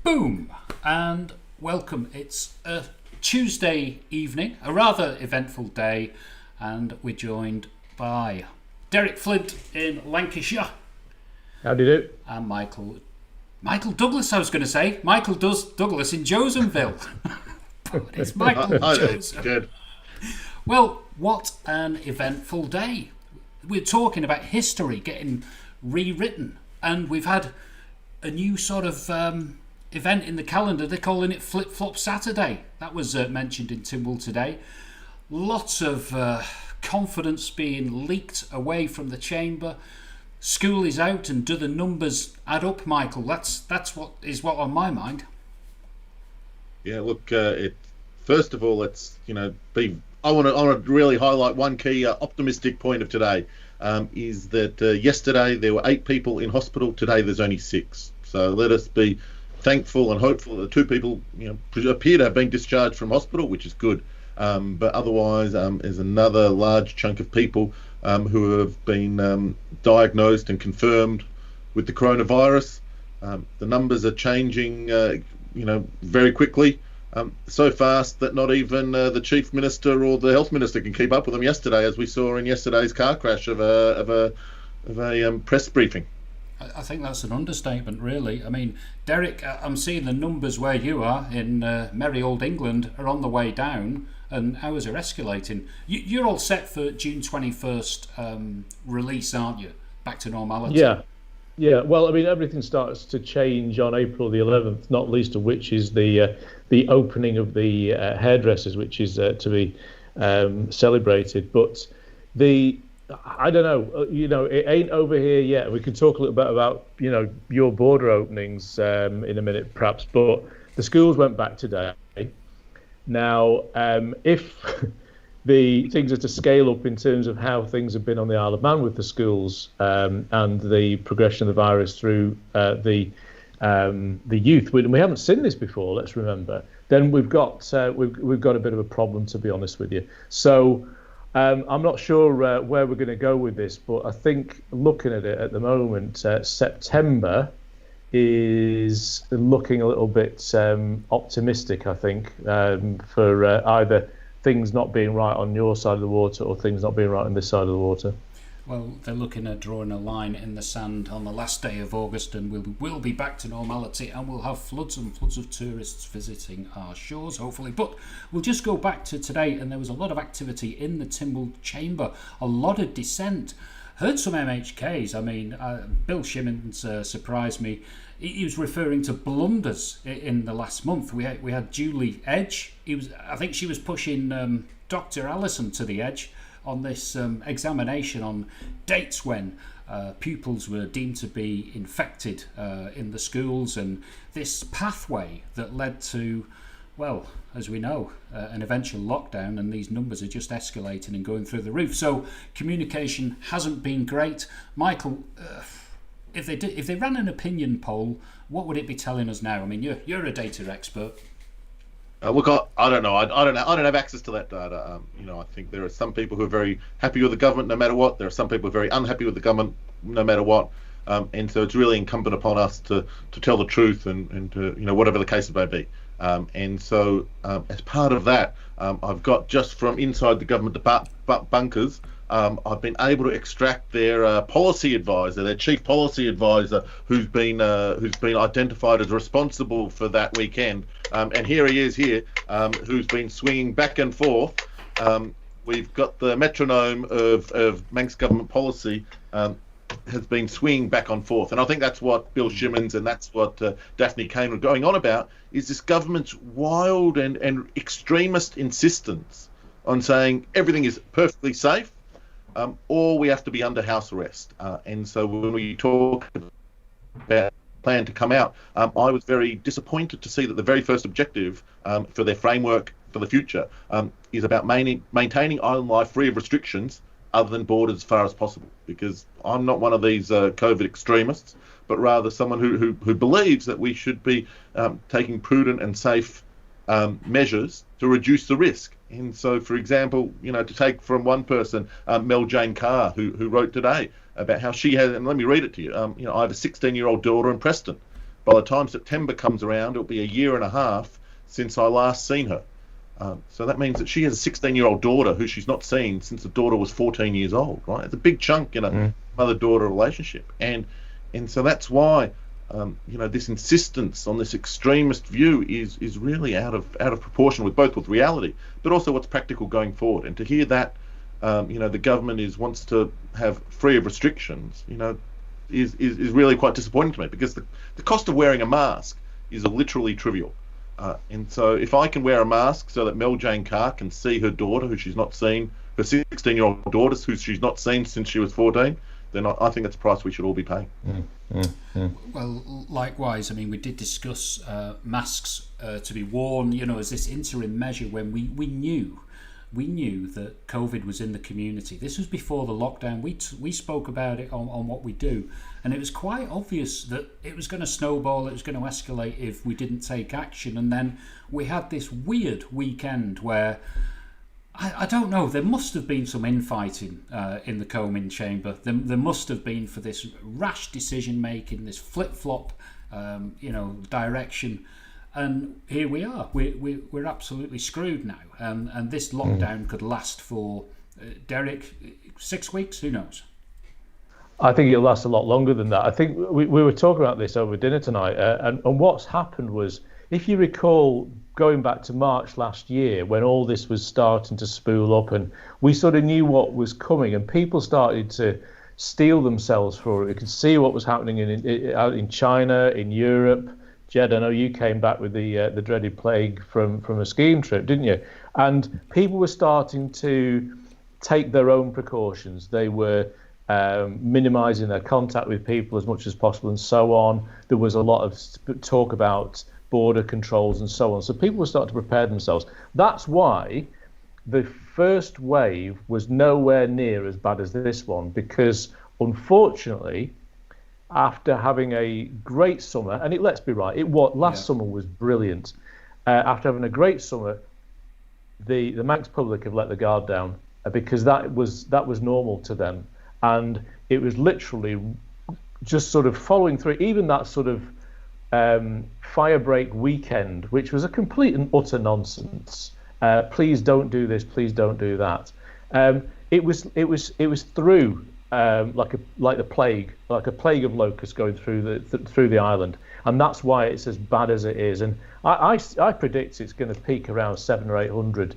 Boom! And welcome. It's a Tuesday evening, a rather eventful day, and we're joined by Derek Flint in Lancashire. How do you do? And Michael Douglas, I was going to say. Douglas in Josemville. But it's Michael Josem. Good. Well, what an eventful day. We're talking about history getting rewritten, and we've had a new sort of event in the calendar. They're calling it Flip Flop Saturday. That was mentioned in Tynwald today. Lots of confidence being leaked away from the chamber. School is out, and do the numbers add up, Michael? That's what on my mind. Yeah, look. First of all, let's be. I want to really highlight one key optimistic point of today. Is that yesterday there were 8 people in hospital. Today there's only 6. So let us be thankful and hopeful that the 2 people appear to have been discharged from hospital, which is good. But otherwise, there's another large chunk of people who have been diagnosed and confirmed with the coronavirus. The numbers are changing, very quickly. So fast that not even the Chief Minister or the Health Minister can keep up with them yesterday, as we saw in yesterday's car crash of a press briefing. I think that's an understatement, really. I mean, Derek, I'm seeing the numbers where you are in merry old England are on the way down, and ours are escalating. You're all set for June 21st release, aren't you? Back to normality. Yeah. Well, I mean, everything starts to change on April the 11th, not least of which is the opening of the hairdressers, which is to be celebrated. But I don't know, it ain't over here yet. We can talk a little bit about, your border openings in a minute, perhaps. But the schools went back today. Now, if the things are to scale up in terms of how things have been on the Isle of Man with the schools and the progression of the virus through the youth, we haven't seen this before. Let's remember. Then we've got a bit of a problem, to be honest with you. So I'm not sure where we're going to go with this, but I think looking at it at the moment, September is looking a little bit optimistic. I think for either things not being right on your side of the water or things not being right on this side of the water. Well, they're looking at drawing a line in the sand on the last day of August, and we'll be back to normality, and we'll have floods and floods of tourists visiting our shores, hopefully. But we'll just go back to today, and there was a lot of activity in the Tynwald Chamber, a lot of dissent. Heard some MHKs. I mean, Bill Shimmons surprised me. He was referring to blunders in the last month. We had Julie Edge. I think she was pushing Dr. Allison to the edge on this examination on dates when pupils were deemed to be infected in the schools, and this pathway that led to, well, as we know, an eventual lockdown, and these numbers are just escalating and going through the roof. So communication hasn't been great. Michael, if they ran an opinion poll, what would it be telling us now? I mean, you're a data expert. Look, I don't know. I don't have access to that data. I think there are some people who are very happy with the government no matter what. There are some people who are very unhappy with the government no matter what. And so it's really incumbent upon us to tell the truth and to whatever the case may be. And so as part of that, I've got just from inside the government bunkers. I've been able to extract their policy advisor, their chief policy advisor, who's been identified as responsible for that weekend. And here he is who's been swinging back and forth. We've got the metronome of Manx government policy has been swinging back and forth. And I think that's what Bill Shimmons and that's what Daphne Kane were going on about, is this government's wild and extremist insistence on saying everything is perfectly safe, or we have to be under house arrest. And so when we talk about plan to come out, I was very disappointed to see that the very first objective for their framework for the future is about maintaining island life free of restrictions other than borders as far as possible, because I'm not one of these COVID extremists, but rather someone who believes that we should be taking prudent and safe measures to reduce the risk. And so, for example, to take from one person, Mel Jane Carr, who wrote today about how she has, and let me read it to you. I have a 16-year-old daughter in Preston. by the time September comes around, it'll be a year and a half since I last seen her. So that means that she has a 16-year-old daughter who she's not seen since the daughter was 14 years old, right? It's a big chunk in a mother-daughter relationship. And so that's why, this insistence on this extremist view is really out of proportion with reality, but also what's practical going forward. And to hear that, the government wants to have free of restrictions, is really quite disappointing to me, because the cost of wearing a mask is literally trivial. And so if I can wear a mask so that Mel Jane Carr can see her daughter, who she's not seen, her 16-year-old daughter, who she's not seen since she was 14, then I think that's a price we should all be paying. Well, likewise, I mean, we did discuss masks to be worn, as this interim measure when we knew that COVID was in the community. This was before the lockdown. We spoke about it on what we do, and it was quite obvious that it was going to snowball, it was going to escalate if we didn't take action. And then we had this weird weekend where, I don't know, there must have been some infighting in the Tynwald Chamber. There must have been, for this rash decision making, this flip-flop direction. And here we are. We're absolutely screwed now. And this lockdown could last for, Derek, 6 weeks? Who knows? I think it'll last a lot longer than that. I think we were talking about this over dinner tonight. And what's happened was, if you recall, going back to March last year, when all this was starting to spool up and we sort of knew what was coming, and people started to steel themselves for it. We could see what was happening out in China, in Europe. Jed, I know you came back with the dreaded plague from a skiing trip, didn't you? And people were starting to take their own precautions. They were minimising their contact with people as much as possible and so on. There was a lot of talk about border controls and so on. So people were starting to prepare themselves. That's why the first wave was nowhere near as bad as this one, because unfortunately, after having a great summer, and let's be right, last summer was brilliant. After having a great summer, the Manx public have let the guard down, because that was normal to them, and it was literally just sort of following through. Even that sort of firebreak weekend, which was a complete and utter nonsense. Please don't do this. Please don't do that. It was through. Like a plague of locusts going through the island, and that's why it's as bad as it is. And I predict it's going to peak around 700 or 800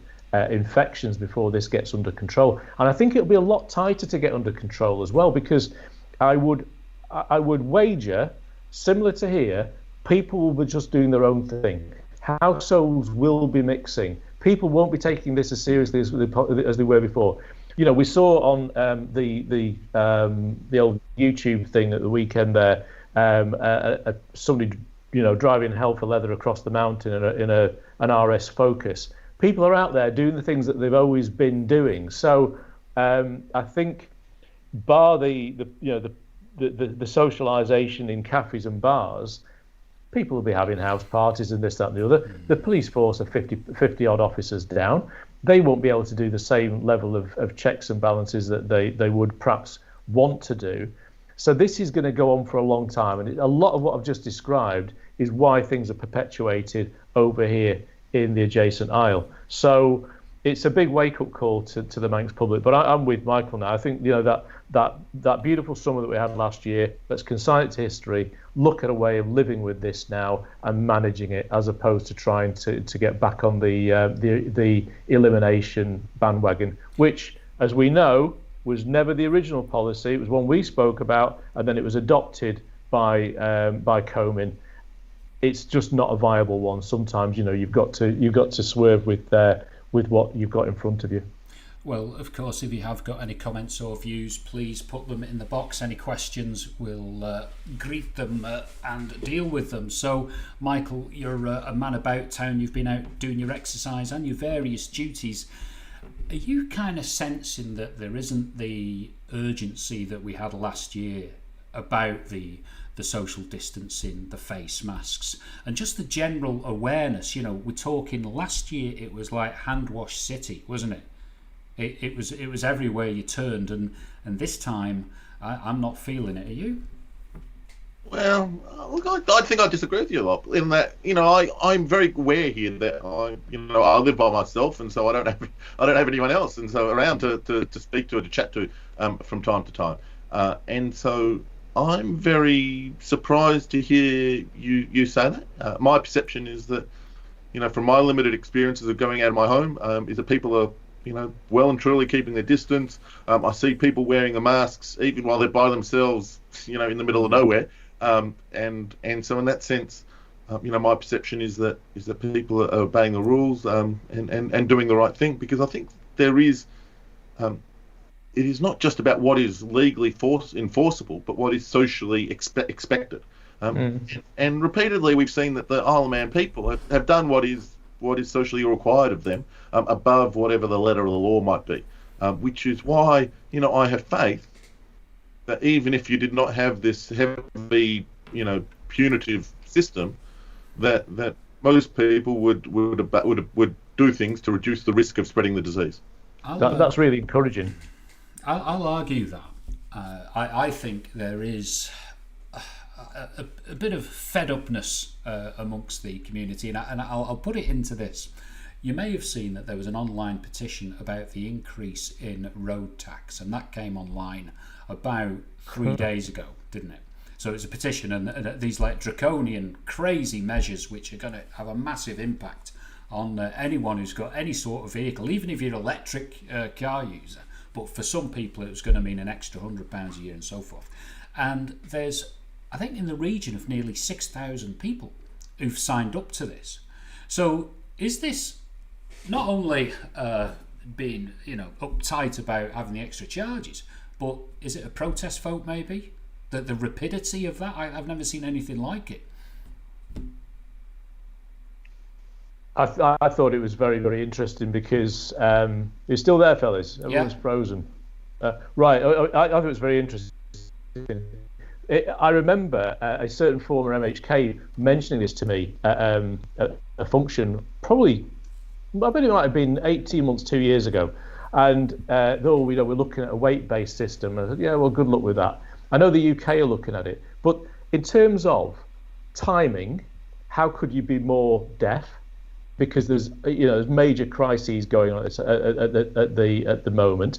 infections before this gets under control. And I think it'll be a lot tighter to get under control as well, because I would wager, similar to here, people will be just doing their own thing. Households will be mixing. People won't be taking this as seriously as they were before. We saw on the old YouTube thing at the weekend there, somebody driving hell for leather across the mountain in an RS Focus. People are out there doing the things that they've always been doing. So I think, bar the socialisation in cafes and bars, people will be having house parties and this, that, and the other. The police force are 50 odd officers down. They won't be able to do the same level of checks and balances that they would perhaps want to do. So this is going to go on for a long time. And a lot of what I've just described is why things are perpetuated over here in the adjacent isle. So it's a big wake-up call to the Manx public. But I'm with Michael now. I think that beautiful summer that we had last year, let's consign it to history, look at a way of living with this now and managing it, as opposed to trying to get back on the elimination bandwagon, which, as we know, was never the original policy. It was one we spoke about, and then it was adopted by Comyn. It's just not a viable one. Sometimes, you've got to swerve with what you've got in front of you. Well, of course, if you have got any comments or views, please put them in the box. Any questions, we'll greet them and deal with them. So, Michael, you're a man about town. You've been out doing your exercise and your various duties. Are you kind of sensing that there isn't the urgency that we had last year about the social distancing, the face masks, and just the general awareness? We're talking last year, it was like hand wash city, wasn't it? It was everywhere you turned, and this time I'm not feeling it. Are you? Well, look, I think I disagree with you a lot in that, I'm very aware here that I live by myself, and so I don't have anyone else, and so around to speak to or to chat to from time to time, and so I'm very surprised to hear you say that. My perception is that, from my limited experiences of going out of my home, is that people are, well and truly keeping their distance. I see people wearing the masks even while they're by themselves, in the middle of nowhere. And so in that sense, my perception is that people are obeying the rules and doing the right thing, because I think there is, it is not just about what is legally enforceable, but what is socially expected. And repeatedly we've seen that the Isle of Man people have done what is socially required of them, above whatever the letter of the law might be, which is why I have faith that even if you did not have this heavy, punitive system, that most people would do things to reduce the risk of spreading the disease. That's really encouraging. I'll argue that. I think there is a bit of fed-upness amongst the community, and I'll put it into this. You may have seen that there was an online petition about the increase in road tax, and that came online about 3 days ago, didn't it? So it's a petition, and these like draconian, crazy measures which are going to have a massive impact on anyone who's got any sort of vehicle, even if you're an electric car user. But for some people, it was going to mean an extra £100 a year and so forth. And there's, I think, in the region of nearly 6,000 people who've signed up to this. So is this not only being, uptight about having the extra charges, but is it a protest vote maybe? The rapidity of that, I've never seen anything like it. I thought it was very, very interesting because you're still there, fellas. Everyone's frozen. Right. I thought it was very interesting. I remember a certain former MHK mentioning this to me at a function, probably, I bet it might have been 18 months, 2 years ago. And though we're looking at a weight-based system, I said, yeah, well, good luck with that. I know the UK are looking at it, but in terms of timing, how could you be more deaf? Because there's major crises going on at the moment.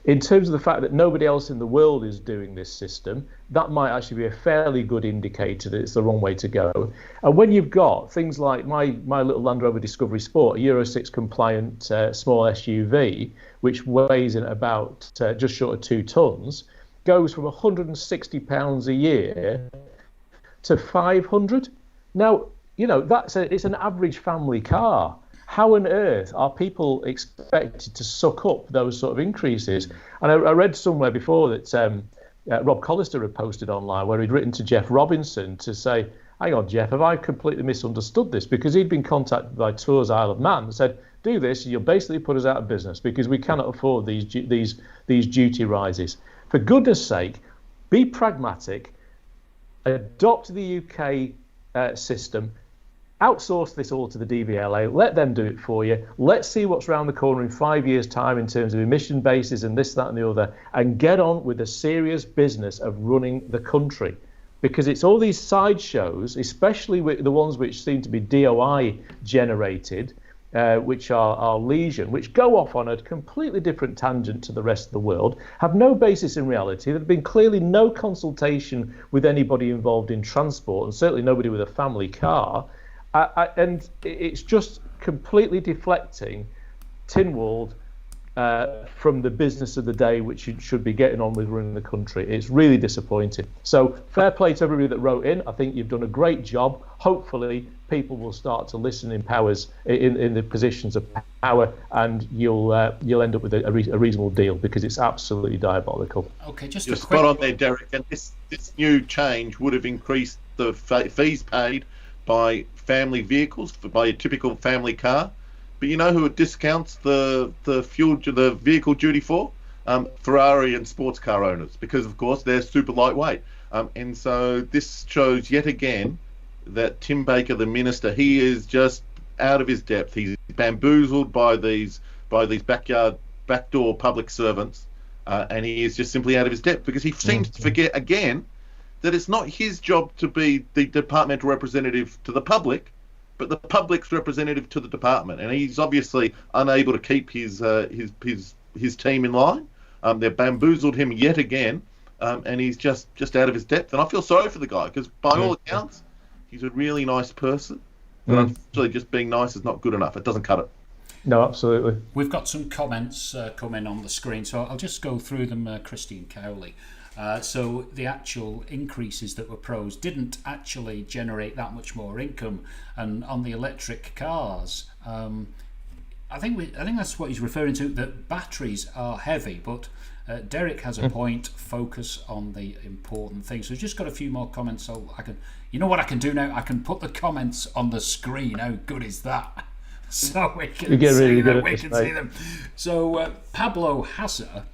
In terms of the fact that nobody else in the world is doing this system, that might actually be a fairly good indicator that it's the wrong way to go. And when you've got things like my little Land Rover Discovery Sport, a Euro 6 compliant small SUV, which weighs in about just short of 2 tons, goes from £160 a year to 500. Now, it's an average family car. How on earth are people expected to suck up those sort of increases? And I read somewhere before that Rob Collister had posted online where he'd written to Jeff Robinson to say, hang on, Jeff, have I completely misunderstood this? Because he'd been contacted by Tours Isle of Man and said, do this, and you'll basically put us out of business because we cannot afford these duty rises. For goodness sake, be pragmatic, adopt the UK system, outsource this all to the DVLA, let them do it for you. Let's see what's around the corner in 5 years' time in terms of emission bases and this, that and the other, and get on with the serious business of running the country. Because it's all these sideshows, especially with the ones which seem to be DOI generated, which are lesion, which go off on a completely different tangent to the rest of the world, have no basis in reality. There's been clearly no consultation with anybody involved in transport, and certainly nobody with a family car. And it's just completely deflecting Tynwald from the business of the day, which you should be getting on with running the country. It's really disappointing. So fair play to everybody that wrote in. I think you've done a great job. Hopefully people will start to listen in the positions of power, and you'll end up with a reasonable deal, because it's absolutely diabolical. Okay, just you're spot on there, Derek. And this new change would have increased the fees paid by family vehicles, by a typical family car. But you know who it discounts the vehicle duty for? Ferrari and sports car owners, because of course they're super lightweight. And so this shows yet again that Tim Baker, the minister, he is just out of his depth. He's bamboozled by these backdoor public servants, and he is just simply out of his depth, because he seems to forget again that it's not his job to be the departmental representative to the public, but the public's representative to the department, and he's obviously unable to keep his team in line. They've bamboozled him yet again, and he's just out of his depth. And I feel sorry for the guy because, by all accounts, he's a really nice person. But unfortunately, just being nice is not good enough. It doesn't cut it. No, absolutely. We've got some comments coming on the screen, so I'll just go through them. Christine Cowley. So the actual increases that were proposed didn't actually generate that much more income, and on the electric cars, I think that's what he's referring to. That batteries are heavy, but Derek has a point. Focus on the important things. So we've just got a few more comments. So I can, you know what I can do now? I can put the comments on the screen. How good is that? So we can see them. We can see them. So Pablo Hasser.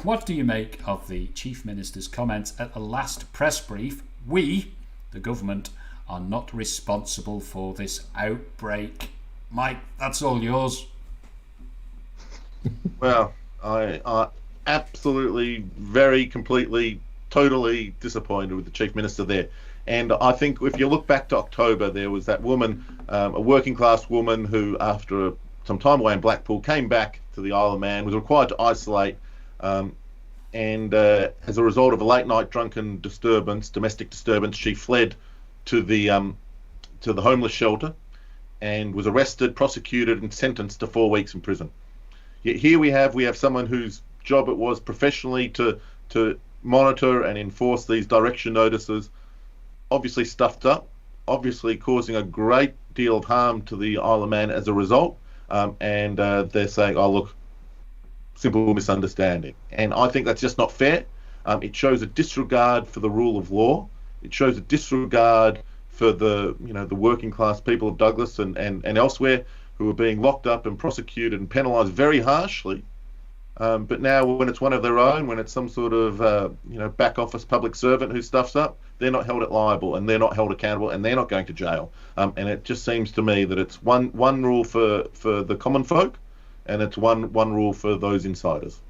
What do you make of the Chief Minister's comments at the last press brief? We, the government, are not responsible for this outbreak. Mike, that's all yours. Well, I absolutely, very completely, totally disappointed with the Chief Minister there. And I think if you look back to October, there was that woman, a working class woman who, after some time away in Blackpool, came back to the Isle of Man, was required to isolate, and as a result of a late night drunken domestic disturbance, she fled to the homeless shelter and was arrested, prosecuted, and sentenced to 4 weeks in prison. Yet here we have someone whose job it was professionally to monitor and enforce these direction notices, obviously stuffed up, obviously causing a great deal of harm to the Isle of Man as a result, and they're saying, oh look, simple misunderstanding. And I think that's just not fair. It shows a disregard for the rule of law. It shows a disregard for the working class people of Douglas and elsewhere who are being locked up and prosecuted and penalised very harshly. But now when it's one of their own, when it's some sort of back office public servant who stuffs up, they're not held liable and they're not held accountable and they're not going to jail. And it just seems to me that it's one rule for the common folk, and it's one rule for those insiders.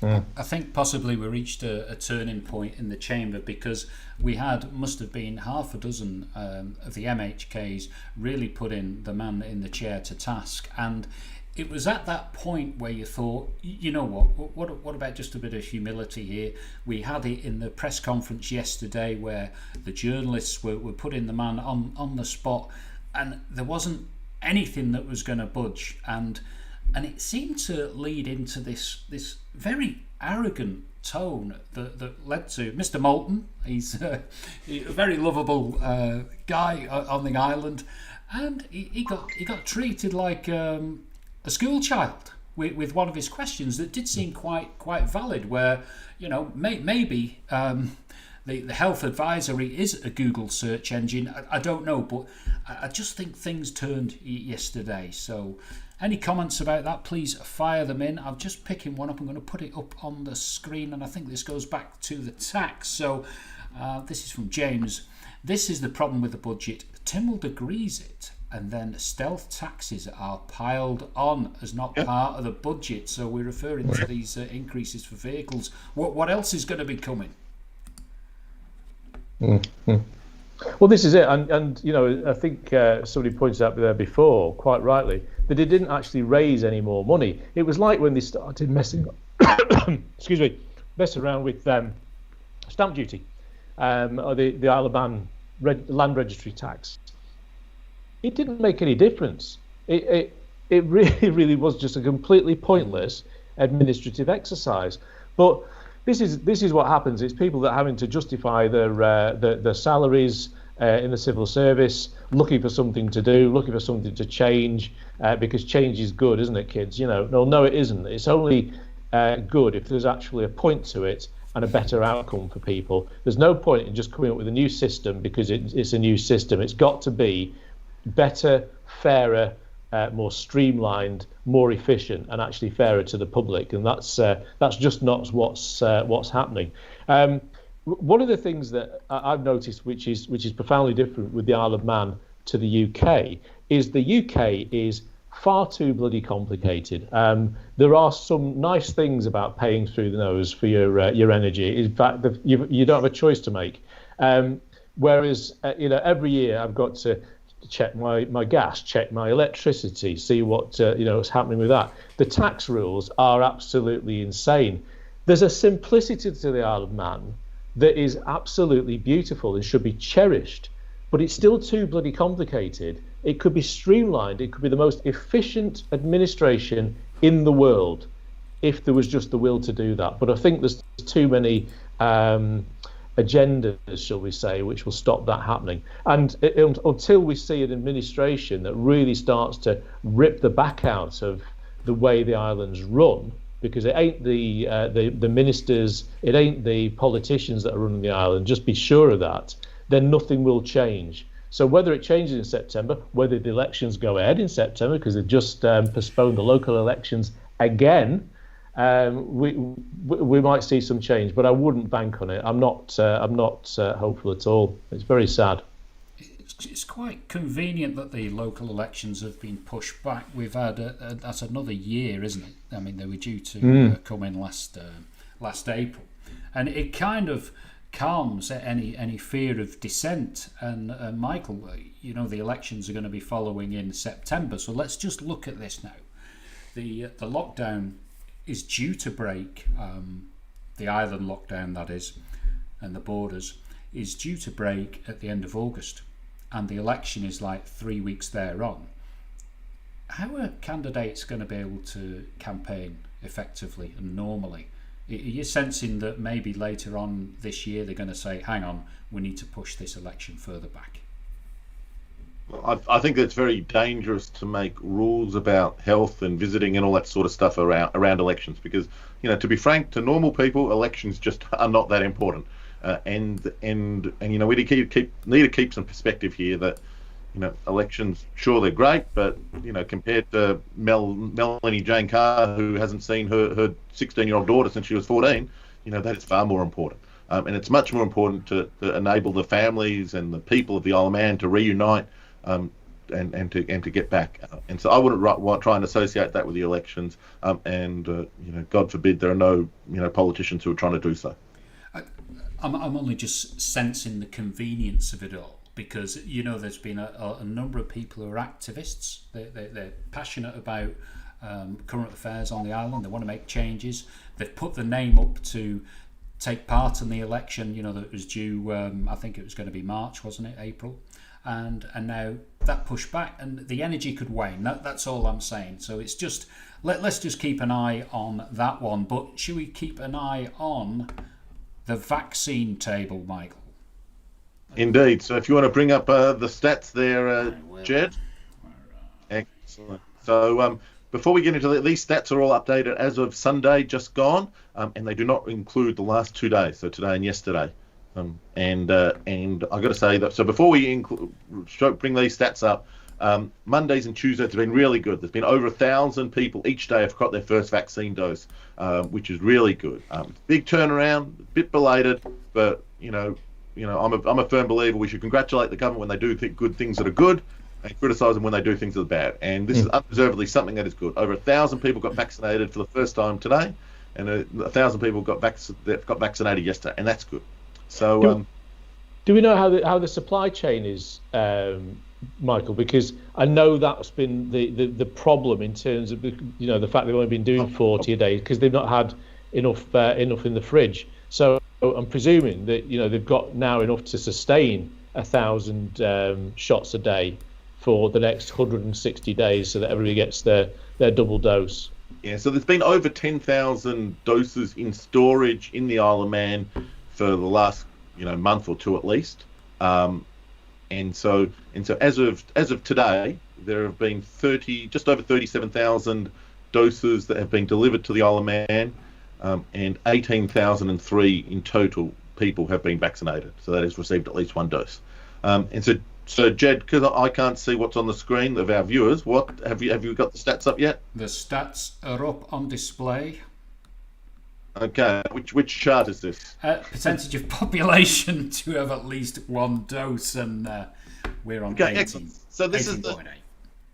I think possibly we reached a turning point in the chamber, because we must have been half a dozen of the MHKs really putting the man in the chair to task, and it was at that point where you thought, you know what about just a bit of humility here? We had it in the press conference yesterday where the journalists were putting the man on the spot, and there wasn't anything that was going to budge, and it seemed to lead into this very arrogant tone that led to Mr. Moulton. He's a very lovable guy on the island, and he got treated like a school child with one of his questions that did seem quite valid, where maybe the health advisory is a Google search engine. I don't know, but I just think things turned yesterday. So any comments about that, please fire them in. I'm just picking one up. I'm going to put it up on the screen, and I think this goes back to the tax. So this is from James. This is the problem with the budget. Tynwald agrees it, and then stealth taxes are piled on as not part of the budget. So we're referring to these increases for vehicles. What else is going to be coming? Well, this is it, and I think somebody pointed out there before, quite rightly, that it didn't actually raise any more money. It was like when they started messing around with stamp duty, or the Isle of Man land registry tax. It didn't make any difference. It really was just a completely pointless administrative exercise. But this is what happens. It's people that are having to justify their salaries in the civil service, looking for something to do, looking for something to change, because change is good, isn't it, kids? No, it isn't. It's only good if there's actually a point to it and a better outcome for people. There's no point in just coming up with a new system because it's a new system. It's got to be better, fairer, more streamlined, more efficient, and actually fairer to the public. And that's just not what's happening. One of the things that I've noticed, which is profoundly different with the Isle of Man to the UK, is the UK is far too bloody complicated. There are some nice things about paying through the nose for your energy. In fact, you don't have a choice to make. Whereas, every year I've got to check my gas, check my electricity, see what's happening with that. The tax rules are absolutely insane. There's a simplicity to the Isle of Man that is absolutely beautiful and should be cherished, but it's still too bloody complicated. It could be streamlined. It could be the most efficient administration in the world if there was just the will to do that. But I think there's too many agendas, shall we say, which will stop that happening. And until we see an administration that really starts to rip the back out of the way the island's run, because it ain't the ministers, it ain't the politicians that are running the island, just be sure of that, then nothing will change. So whether it changes in September, whether the elections go ahead in September, because they've just postponed the local elections again, we might see some change, but I wouldn't bank on it. I'm not hopeful at all. It's very sad. It's quite convenient that the local elections have been pushed back. We've had that's another year, isn't it? I mean, they were due to come in last April, and it kind of calms any fear of dissent. And Michael, the elections are going to be following in September. So let's just look at this now. The lockdown is due to break, the island lockdown that is, and the borders is due to break at the end of August, and the election is like 3 weeks thereon. How are candidates going to be able to campaign effectively and normally? Are you sensing that maybe later on this year they're going to say, hang on, we need to push this election further back? I think it's very dangerous to make rules about health and visiting and all that sort of stuff around elections, because, to be frank, to normal people, elections just are not that important. And we need to keep some perspective here that, elections, sure, they're great, but, compared to Melanie Jane Carr, who hasn't seen her 16-year-old daughter since she was 14, that is far more important. And it's much more important to enable the families and the people of the Isle of Man to reunite, and to get back. And so I wouldn't try and associate that with the elections. God forbid there are no politicians who are trying to do so. I'm only just sensing the convenience of it all, because there's been a number of people who are activists. They're passionate about current affairs on the island. They want to make changes. They've put the name up to take part in the election. That was due. I think it was going to be March, wasn't it? April. And now that pushed back, and the energy could wane. That's all I'm saying. So it's just let's just keep an eye on that one. But should we keep an eye on the vaccine table, Michael? Indeed. So if you want to bring up the stats there, Jed. Excellent. So before we get into these stats are all updated as of Sunday, just gone, and they do not include the last 2 days, so today and yesterday. And I've got to say that, so before we bring these stats up, Mondays and Tuesdays have been really good. There's been over 1,000 people each day have got their first vaccine dose, which is really good. Big turnaround, a bit belated, but I'm a firm believer we should congratulate the government when they do good things that are good, and criticise them when they do things that are bad. And this is undeservedly something that is good. Over 1,000 people got vaccinated for the first time today, and 1,000 people got vaccinated yesterday, and that's good. So, do we know how the supply chain is, Michael? Because I know that's been the problem in terms of the fact they've only been doing 40 a day because they've not had enough in the fridge. So I'm presuming that they've got now enough to sustain 1,000 shots a day for the next 160 days, so that everybody gets their double dose. Yeah. So there's been over 10,000 doses in storage in the Isle of Man for the last month or two at least, and so as of today, there have been just over 37,000 doses that have been delivered to the Isle of Man, and 18,003 in total people have been vaccinated. So that has received at least one dose. And so Jed, because I can't see what's on the screen of our viewers, what have you got the stats up yet? The stats are up on display. Okay, which chart is this? Percentage of population to have at least one dose, and we're on 18. Excellent. So this 18.8.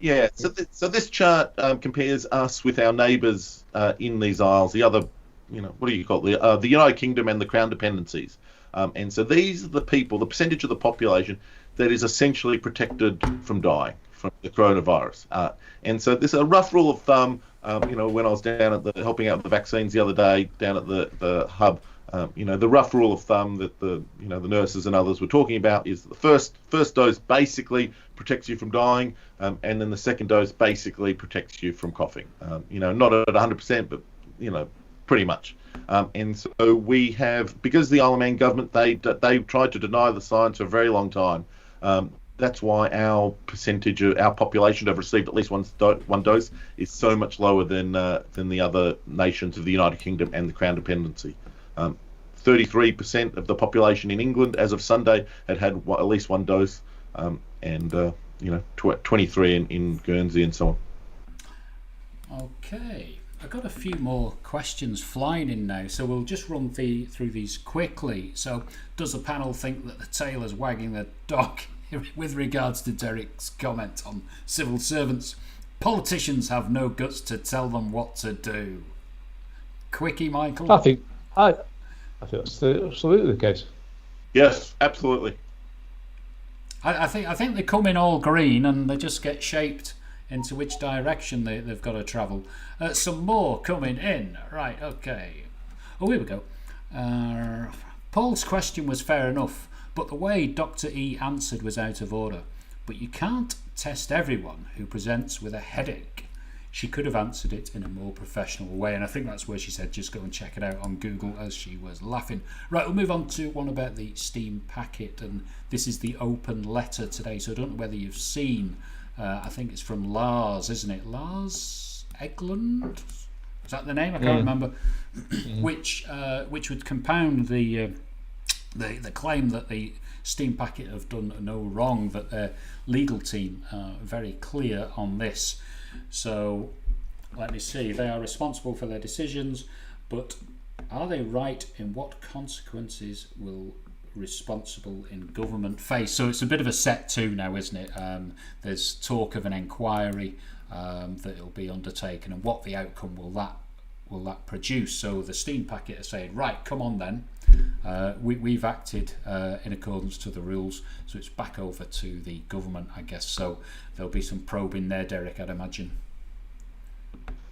Yeah, so this chart compares us with our neighbours in these isles. The other, what do you call it? The United Kingdom and the Crown dependencies. And so these are the people, the percentage of the population that is essentially protected from dying from the coronavirus. And so this is a rough rule of thumb. When I was down at helping out with the vaccines the other day down at the hub, the rough rule of thumb that the nurses and others were talking about is the first dose basically protects you from dying, and then the second dose basically protects you from coughing. Not at 100%, but pretty much. And so we have, because the Isle of Man government, they tried to deny the science for a very long time. That's why our percentage of our population to have received at least one dose is so much lower than the other nations of the United Kingdom and the Crown dependency. 33% of the population in England as of Sunday had at least one dose, and 23 in Guernsey and so on. Okay. I've got a few more questions flying in now, so we'll just run through these quickly. So, does the panel think that the tail is wagging the dog with regards to Derek's comment on civil servants? Politicians have no guts to tell them what to do. Quickie, Michael? I think that's absolutely the case. Yes, absolutely. I think they come in all green and they just get shaped into which direction they've got to travel. Some more coming in. Right, okay. Oh, here we go. Paul's question was fair enough, but the way Dr. E answered was out of order. But you can't test everyone who presents with a headache. She could have answered it in a more professional way, and I think that's where she said just go and check it out on Google as she was laughing. Right, we'll move on to one about the Steam packet, and this is the open letter today, so I don't know whether you've seen. I think it's from Lars, isn't it? Lars Eglund? Is that the name? I can't remember. Which would compound the claim that the Steam packet have done no wrong, that their legal team are very clear on this. So let me see. They are responsible for their decisions, but are they right in what consequences will responsible in government face? So it's a bit of a set to now, isn't it? There's talk of an inquiry that will be undertaken, and what the outcome will that produce. So the Steam packet are saying, right, come on then, we've acted in accordance to the rules, so it's back over to the government, I guess. So there'll be some probing there, Derek, I'd imagine.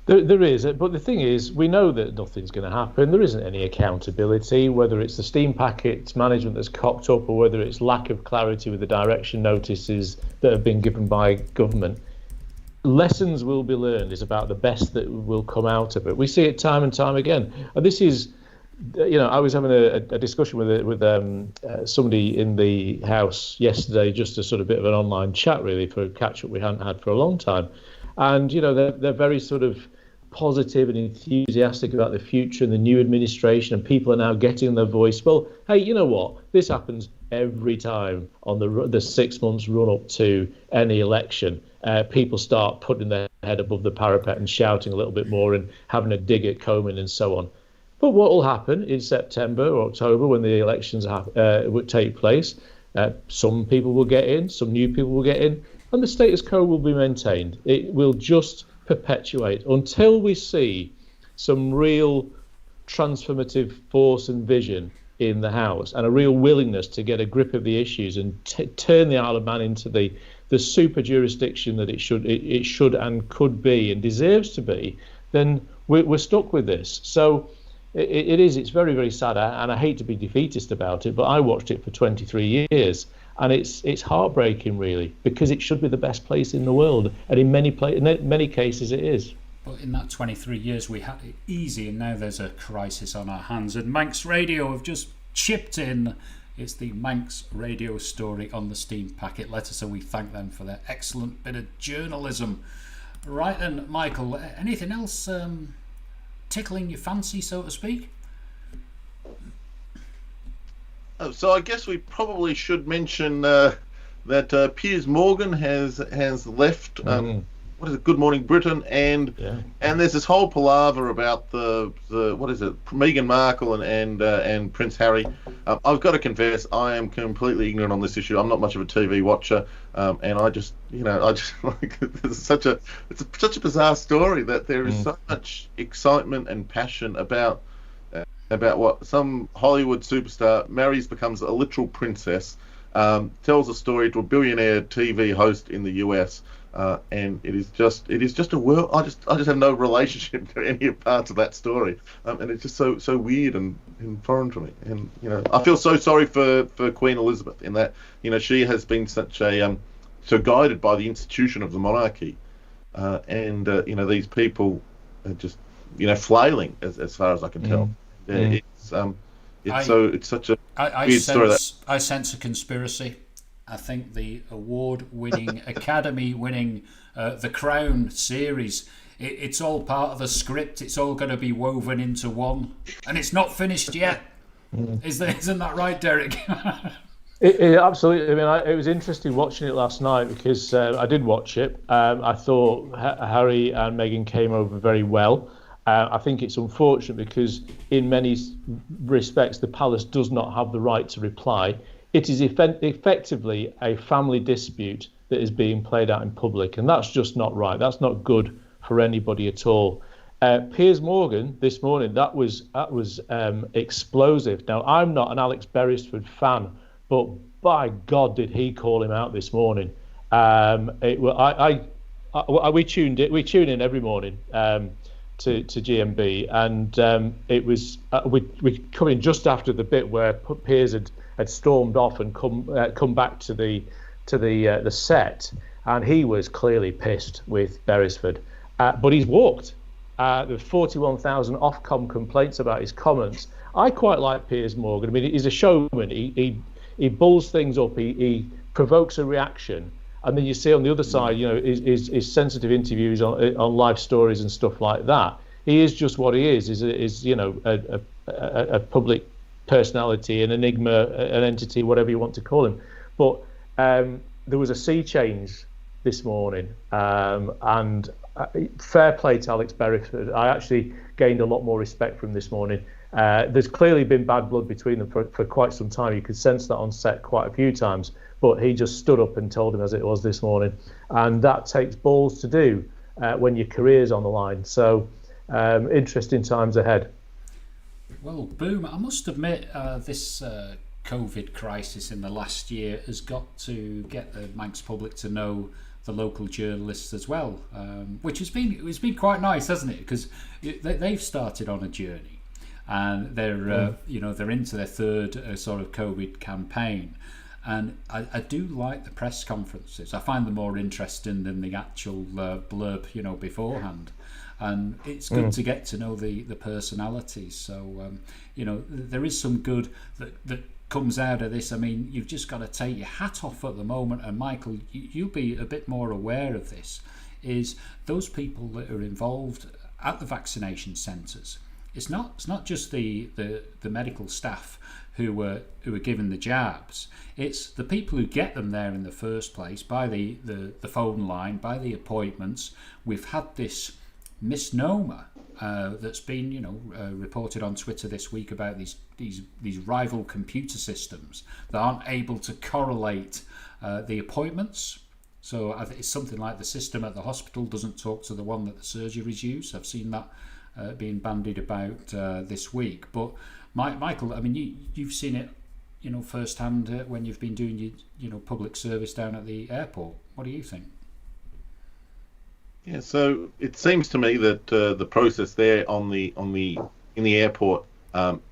There is, but the thing is, we know that nothing's going to happen. There isn't any accountability, whether it's the Steam packet management that's cocked up or whether it's lack of clarity with the direction notices that have been given by government. Lessons will be learned is about the best that will come out of it. We see it time and time again. And this is, I was having a discussion with somebody in the house yesterday, just a sort of bit of an online chat, really, for a catch-up we hadn't had for a long time. And, they're very sort of positive and enthusiastic about the future and the new administration, and people are now getting their voice. Well, hey, you know what? This happens every time on the 6 months run up to any election. People start putting their head above the parapet and shouting a little bit more and having a dig at Comyn and so on. But what will happen in September or October when the elections would take place? Some people will get in, some new people will get in, and the status quo will be maintained. It will just perpetuate until we see some real transformative force and vision in the House and a real willingness to get a grip of the issues and turn the Isle of Man into the super jurisdiction that it should and could be and deserves to be. Then we're stuck with this. So it's very, very sad, and I hate to be defeatist about it, but I watched it for 23 years. And it's heartbreaking, really, because it should be the best place in the world, and in many cases it is. But in that 23 years we had it easy, and now there's a crisis on our hands. And Manx Radio have just chipped in. It's the Manx Radio story on the Steam packet letter, so we thank them for their excellent bit of journalism. Right then, Michael, anything else tickling your fancy, so to speak? So I guess we probably should mention that Piers Morgan has left what is it, Good Morning Britain, and there's this whole palaver about the what is it, Meghan Markle and Prince Harry. I've got to confess, I am completely ignorant on this issue. I'm not much of a TV watcher, and I just like it's such a bizarre story that there is so much excitement and passion about what some Hollywood superstar marries, becomes a literal princess, tells a story to a billionaire TV host in the US. And it is just a world. I just have no relationship to any parts of that story, and it's just so weird and foreign to me. And I feel so sorry for Queen Elizabeth in that she has been such a so guided by the institution of the monarchy, and these people are just flailing as far as I can tell. It's such a weird story. I sense a conspiracy. I think the award-winning, Academy-winning, The Crown series, it's all part of the script. It's all going to be woven into one, and it's not finished yet. Isn't that right, Derek? It absolutely. I mean, it was interesting watching it last night because I did watch it. I thought Harry and Meghan came over very well. I think it's unfortunate because in many respects the palace does not have the right to reply. It is effectively a family dispute that is being played out in public, and that's just not right. That's not good for anybody at all. Piers Morgan this morning, that was explosive. Now, I'm not an Alex Beresford fan, but by God, did he call him out this morning? We tune in every morning to GMB, and it was we come in just after the bit where Piers had stormed off and come back to the set, and he was clearly pissed with Beresford, but he's walked. There were 41,000 Ofcom complaints about his comments. I quite like Piers Morgan. I mean, he's a showman. He bulls things up. He provokes a reaction, and then you see on the other side, his sensitive interviews on live stories and stuff like that. He is just what he is. Is a public personality, an enigma, an entity, whatever you want to call him. But there was a sea change this morning, and fair play to Alex Beresford. I actually gained a lot more respect from him this morning. There's clearly been bad blood between them for quite some time. You could sense that on set quite a few times, but he just stood up and told him as it was this morning, and that takes balls to do when your career's on the line. So interesting times ahead. Well, boom, I must admit this COVID crisis in the last year has got to get the Manx public to know the local journalists as well, which it's been quite nice, hasn't it? Because they've started on a journey, and they're they're into their third sort of COVID campaign, and I do like the press conferences. I find them more interesting than the actual blurb beforehand. And it's good to get to know the personalities. So, there is some good that comes out of this. I mean, you've just got to take your hat off at the moment. And Michael, you'll be a bit more aware of this, is those people that are involved at the vaccination centres. It's not just the medical staff who are given the jabs. It's the people who get them there in the first place, by the phone line, by the appointments. We've had this misnomer that's been reported on Twitter this week about these rival computer systems that aren't able to correlate the appointments. So it's something like the system at the hospital doesn't talk to the one that the surgeries use. I've seen that being bandied about this week. But Michael, I mean, you've seen it firsthand when you've been doing your public service down at the airport. What do you think? Yeah, so it seems to me that the process there in the airport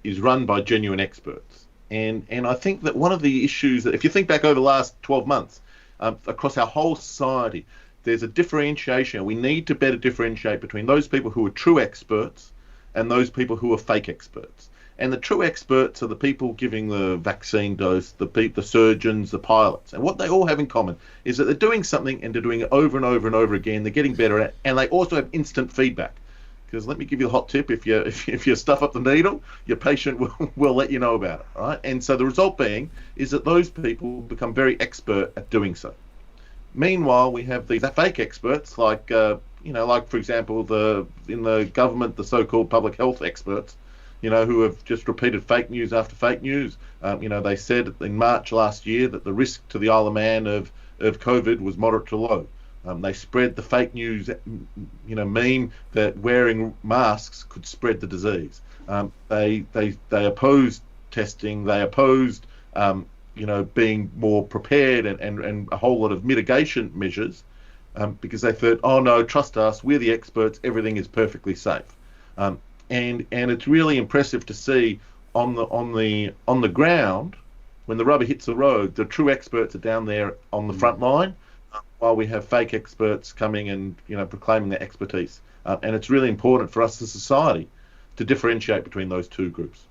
is run by genuine experts, and I think that one of the issues that, if you think back over the last 12 months, across our whole society, there's a differentiation. We need to better differentiate between those people who are true experts and those people who are fake experts. And the true experts are the people giving the vaccine dose, the surgeons, the pilots. And what they all have in common is that they're doing something and they're doing it over and over and over again. They're getting better at it, and they also have instant feedback. Because let me give you a hot tip: if you stuff up the needle, your patient will let you know about it, right? And so the result being is that those people become very expert at doing so. Meanwhile, we have these fake experts, like like for example, in the government, the so-called public health experts, who have just repeated fake news after fake news. They said in March last year that the risk to the Isle of Man of COVID was moderate to low. They spread the fake news, meme that wearing masks could spread the disease. They opposed testing. They opposed being more prepared and a whole lot of mitigation measures, because they thought, oh no, trust us, we're the experts, everything is perfectly safe. And it's really impressive to see on the ground, when the rubber hits the road, the true experts are down there on the front line, while we have fake experts coming and proclaiming their expertise. And it's really important for us as a society to differentiate between those two groups.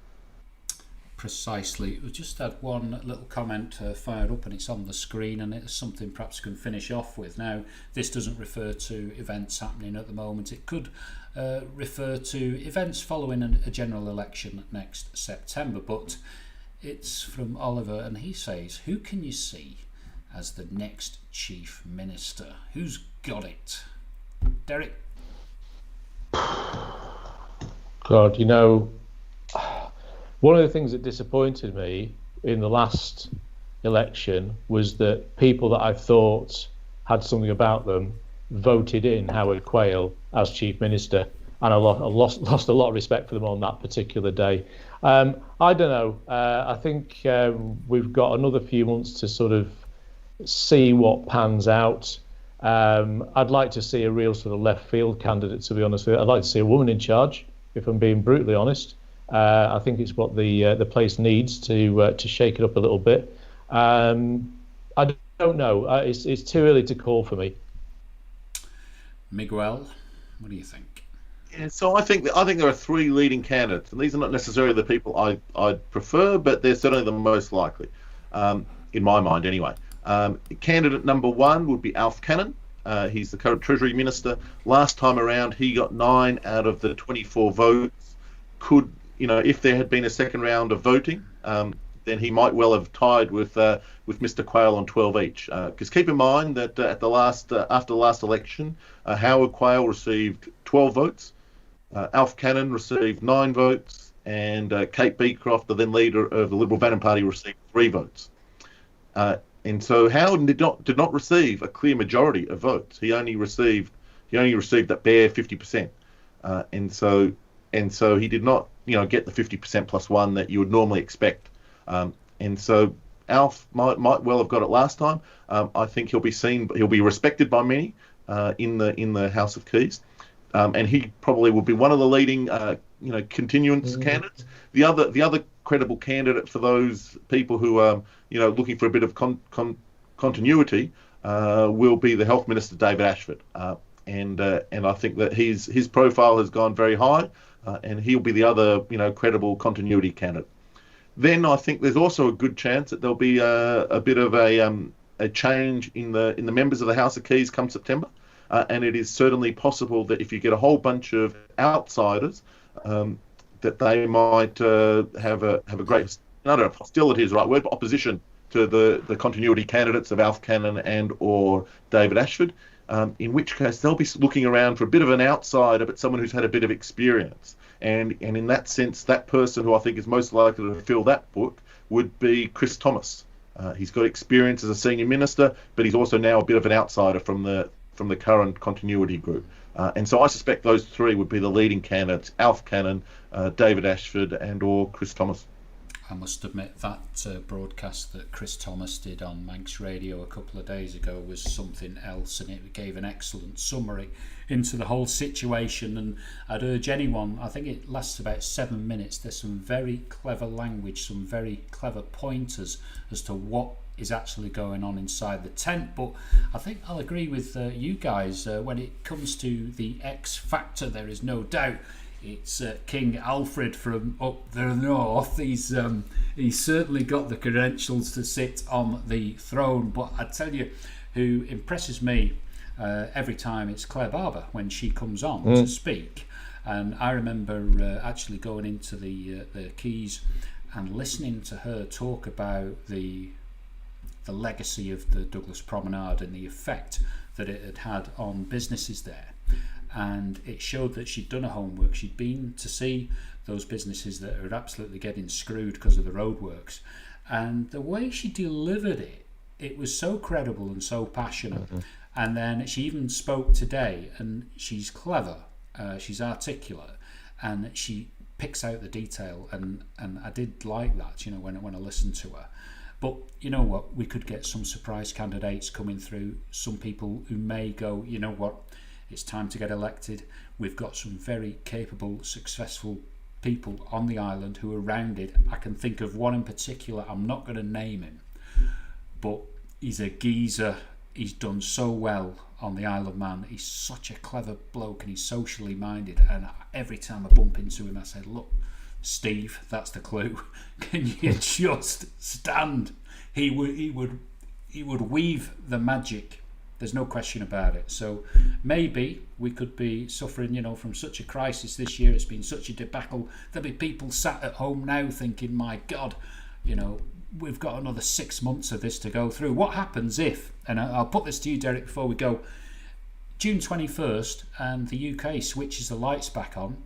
Precisely. We just had one little comment fired up, and it's on the screen, and it's something perhaps we can finish off with. Now, this doesn't refer to events happening at the moment. It could refer to events following a general election next September, but it's from Oliver, and he says, who can you see as the next Chief Minister? Who's got it? Derek? God, one of the things that disappointed me in the last election was that people that I thought had something about them voted in Howard Quayle as Chief Minister, and I lost a lot of respect for them on that particular day. I don't know. I think we've got another few months to sort of see what pans out. I'd like to see a real sort of left field candidate, to be honest with you. I'd like to see a woman in charge, if I'm being brutally honest. I think it's what the place needs to shake it up a little bit. I don't know. It's too early to call for me. Miguel, what do you think? Yeah, so I think there are three leading candidates, and these are not necessarily the people I prefer, but they're certainly the most likely, in my mind anyway. Candidate number one would be Alf Cannon. He's the current Treasury Minister. Last time around, he got 9 out of the 24 votes. If there had been a second round of voting, then he might well have tied with Mr. Quayle on 12 each. Because keep in mind that after the last election, Howard Quayle received 12 votes, Alf Cannon received 9 votes, and Kate Beecroft, the then leader of the Liberal Bannon Party, received 3 votes. And so Howard did not receive a clear majority of votes. He only received that bare 50%, and so he did not get the 50% plus 1 that you would normally expect. And so Alf might well have got it last time. I think he'll be respected by many in the House of Keys, and he probably will be one of the leading continuance candidates. The other credible candidate for those people who are looking for a bit of continuity will be the Health Minister, David Ashford, and I think that his profile has gone very high, and he'll be the other credible continuity candidate. Then I think there's also a good chance that there'll be a bit of a change in the members of the House of Keys come September, and it is certainly possible that if you get a whole bunch of outsiders, that they might have a great, I don't know if hostility is the right word, but opposition to the continuity candidates of Alf Cannon and or David Ashford, in which case they'll be looking around for a bit of an outsider, but someone who's had a bit of experience. And in that sense, that person who I think is most likely to fill that book would be Chris Thomas. He's got experience as a senior minister, but he's also now a bit of an outsider from the current continuity group. And so I suspect those three would be the leading candidates: Alf Cannon, David Ashford, and or Chris Thomas. I must admit that broadcast that Chris Thomas did on Manx Radio a couple of days ago was something else, and it gave an excellent summary into the whole situation. And I'd urge anyone, I think it lasts about 7 minutes, there's some very clever language, some very clever pointers as to what is actually going on inside the tent. But I think I'll agree with you guys, when it comes to the X factor, there is no doubt it's King Alfred from up the north. He's certainly got the credentials to sit on the throne. But I tell you, who impresses me every time, it's Claire Barber when she comes on to speak. And I remember actually going into the Keys and listening to her talk about the the legacy of the Douglas Promenade and the effect that it had had on businesses there. And it showed that she'd done her homework. She'd been to see those businesses that are absolutely getting screwed because of the roadworks. And the way she delivered it, it was so credible and so passionate. Mm-hmm. And then she even spoke today, and she's clever, she's articulate, and she picks out the detail. And I did like that, when I listened to her. But you know what? We could get some surprise candidates coming through, some people who may go, you know what? It's time to get elected. We've got some very capable, successful people on the island who are rounded. I can think of one in particular. I'm not going to name him, but he's a geezer. He's done so well on the Isle of Man. He's such a clever bloke, and he's socially minded. And every time I bump into him, I say, look, Steve, that's the clue. Can you just stand? He would weave the magic. There's no question about it. So maybe we could be suffering, from such a crisis this year. It's been such a debacle. There'll be people sat at home now thinking, my God, we've got another 6 months of this to go through. What happens if, and I'll put this to you, Derek, before we go, June 21st and the UK switches the lights back on,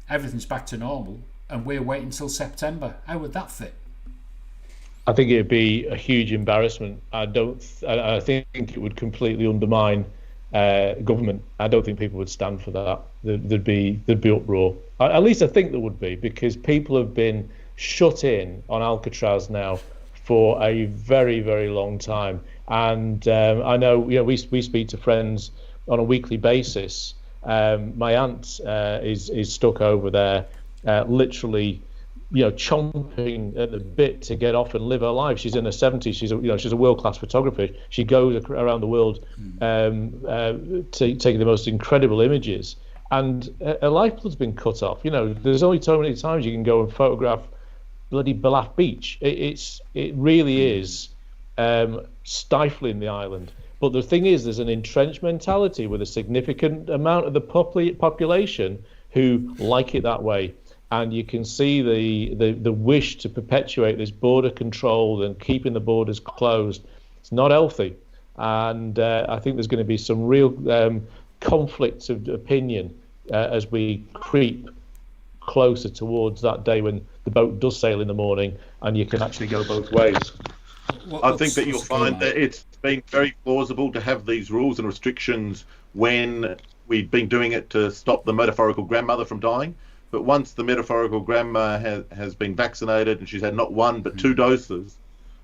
everything's back to normal, and we're waiting until September. How would that fit? I think it'd be a huge embarrassment. I think it would completely undermine government. I don't think people would stand for that. There'd be uproar. At least I think there would be, because people have been shut in on Alcatraz now for a very, very long time. And I know, we speak to friends on a weekly basis. My aunt is stuck over there, literally, chomping at the bit to get off and live her life. She's in her 70s. She's a world-class photographer. She goes around the world taking the most incredible images. And her lifeblood's been cut off. There's only so many times you can go and photograph bloody Ballaugh Beach. It really is stifling the island. But the thing is, there's an entrenched mentality with a significant amount of the population who like it that way. And you can see the wish to perpetuate this border control and keeping the borders closed. It's not healthy. And I think there's going to be some real conflicts of opinion as we creep closer towards that day when the boat does sail in the morning and you can actually go both ways. I think that you'll find that it's been very plausible to have these rules and restrictions when we've been doing it to stop the metaphorical grandmother from dying. But once the metaphorical grandma has been vaccinated and she's had not one but 2 doses,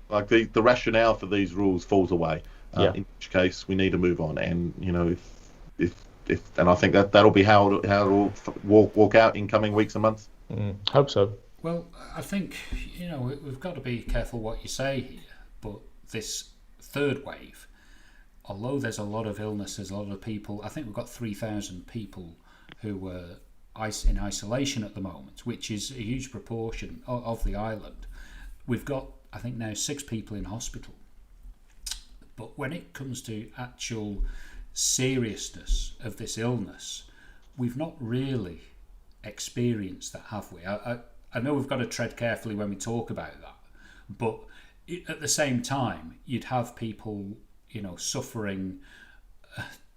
like the rationale for these rules falls away. In which case we need to move on. And if and I think that'll be how it'll walk out in coming weeks and months. Hope so. Well, I think we've got to be careful what you say here. But this third wave, although there's a lot of illness, there's a lot of people. I think we've got 3,000 people who were in isolation at the moment, which is a huge proportion of the island. We've got, I think now, 6 people in hospital. But when it comes to actual seriousness of this illness, we've not really experienced that, have we? I know we've got to tread carefully when we talk about that, but at the same time, you'd have people, suffering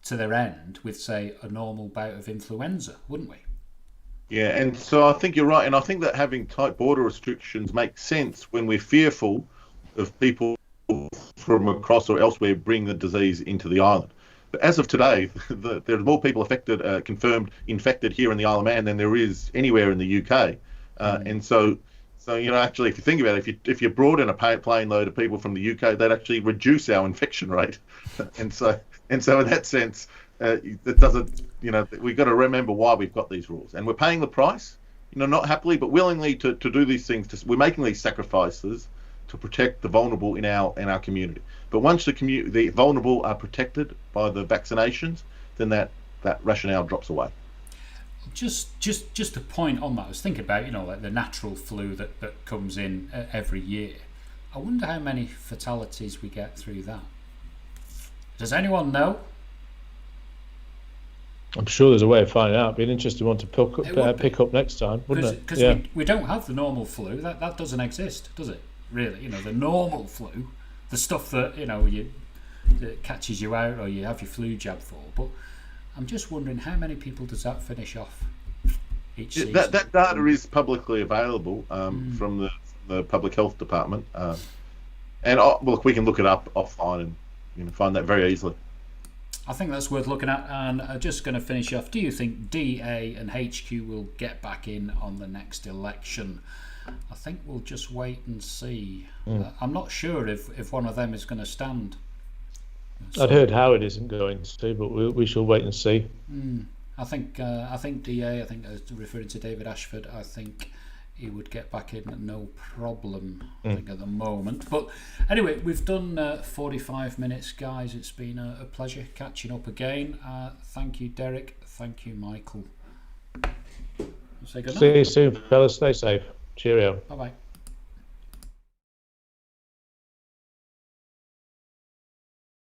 to their end with, say, a normal bout of influenza, wouldn't we? Yeah, and so I think you're right, and I think that having tight border restrictions makes sense when we're fearful of people from across or elsewhere bring the disease into the island. But as of today, there are more people affected, confirmed infected here in the Isle of Man than there is anywhere in the UK. And so actually, if you think about it, if you brought in a plane load of people from the UK, they'd actually reduce our infection rate. and so in that sense, it doesn't. We've got to remember why we've got these rules, and we're paying the price. Not happily, but willingly to do these things. We're making these sacrifices to protect the vulnerable in our community. But once the vulnerable are protected by the vaccinations, then that rationale drops away. Just a point on that. I was thinking about like the natural flu that comes in every year. I wonder how many fatalities we get through that. Does anyone know? I'm sure there's a way of finding out. It'd be an interesting one to pick up next time, wouldn't it? Because we don't have the normal flu. That doesn't exist, does it? Really, the normal flu, the stuff that that catches you out or you have your flu jab for. But I'm just wondering, how many people does that finish off each season? That data is publicly available from the public health department, and look, we can look it up offline and find that very easily. I think that's worth looking at. And just going to finish off, do you think DA and HQ will get back in on the next election? I think we'll just wait and see. I'm not sure if one of them is going to stand. I'd heard Howard isn't going to, but we shall wait and see. I think DA, I think referring to David Ashford, I think he would get back in no problem, I think, at the moment. But anyway, we've done 45 minutes, guys. It's been a pleasure catching up again. Thank you, Derek. Thank you, Michael. Say good night. See you soon, fellas. Stay safe. Cheerio. Bye-bye.